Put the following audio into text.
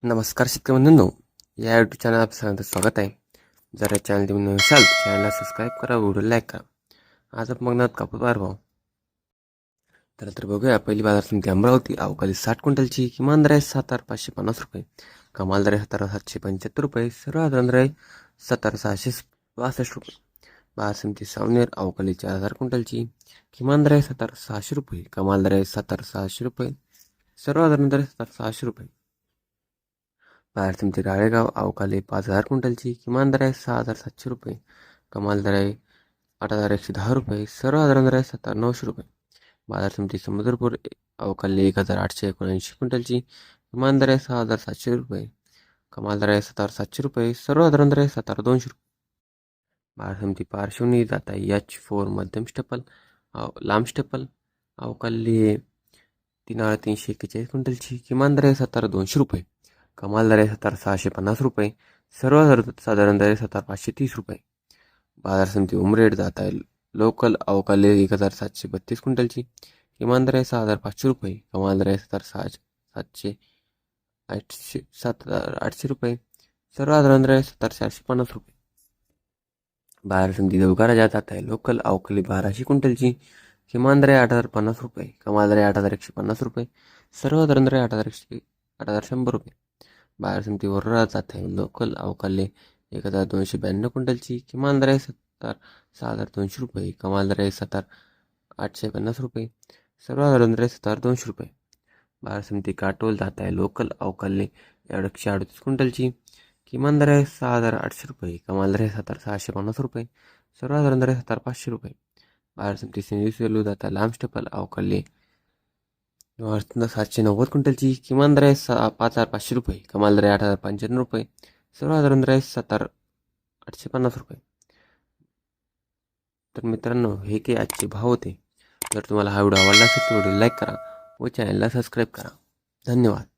नमस्कार शेतकरी बंधूंनो, या यूट्यूब चॅनल आपलं सगळ्यांचं स्वागत आहे. जर या चॅनल तुम्ही नवीन असाल तर चॅनलला सबस्क्राईब करा, व्हिडिओ लाईक करा. आज आपण बघणार कापूस बाजारभाव. तर बघूया. पहिली बाजार समिती अमरावती. अवकाळी 60 क्विंटलची. किमान दर आहे 7,550 रुपये, कमाल दर आहे 7,775 रुपये, सर्वसाधारण दर आहे 7,662 रुपये. बाजार समिती सावनेर. अवकाळी 4,000 क्विंटलची. किमान दर आहे 7,600 रुपये, कमाल दर आहे 7,600 रुपये, सर्वसाधारण दर आहे 7,600 रुपये. बाजार समिती राळेगाव. अवकाळी 5,000 क्विंटलची. किमान दर आहे 6,700 रुपये, कमाल दर आहे 8,110 रुपये, सर्वसाधारण दर आहे 7,900 रुपये. बाजार समिती समुद्रपूर. अवकाळी 1,879 क्विंटलची. किमान दर आहे 6,700 रुपये, कमाल दर आहे 7,700 रुपये, सर्वसाधारण दर आहे 7,200 रुपये. बाजार समिती पार्श्वनी. जात आहे H4 मध्यम स्टेपल, लांब स्टेपल. अवकाळी 3,341 क्विंटलची. किमान दर आहे 7,200 रुपये, कमाल दर आहे 7,650 रुपये, सर्वसाधारण दर आहे 7,530 रुपये. बाजार समिती उमरेड. जात आहे लोकल. अवकाळी 1,732 क्विंटलची. किमान दर आहे 6,500 रुपये, कमाल दर आहे 7,800 रुपये, सर्वसाधारण दर आहे 7,450 रुपये. बाजार समिती देवघर. जात आहे लोकल. अवकाळी 1,200 क्विंटलची. किमान दर आहे 8,050 रुपये, कमाल दर आहे 8,150 रुपये, सर्वसाधारण दर आहे 8,100 रुपये. बाजार समिती वरोरा. जात आहे लोकल. अवकाळी 1,292 क्विंटलची. किमान दर आहे 6,200 रुपये, कमाल दर आहे 7,850 रुपये, सर्वसाधारण दर आहे 7,200 रुपये. बाजार समिती काटोल. जात आहे लोकल. अवकाळी 138 क्विंटलची. किमान दर आहे 6,800 रुपये, कमाल दर आहे 7,650 रुपये, सर्वसाधारण दर आहे 7,500 रुपये. बाजार समिती सिंधी सेलू. जात आहे लांब स्टेपल. अवकाळी 790 क्विंटलची. किमान दर आहे 5,500 रुपये, कमाल दर आहे 8,095 रुपये, सर्वसाधारण दर आहे 7,850 रुपये. तर मित्रांनो, हे काही आजचे भाव होते. जर तुम्हाला हा व्हिडिओ आवडला असेल तर व्हिडिओ लाईक करा व चॅनलला सबस्क्राईब करा. धन्यवाद.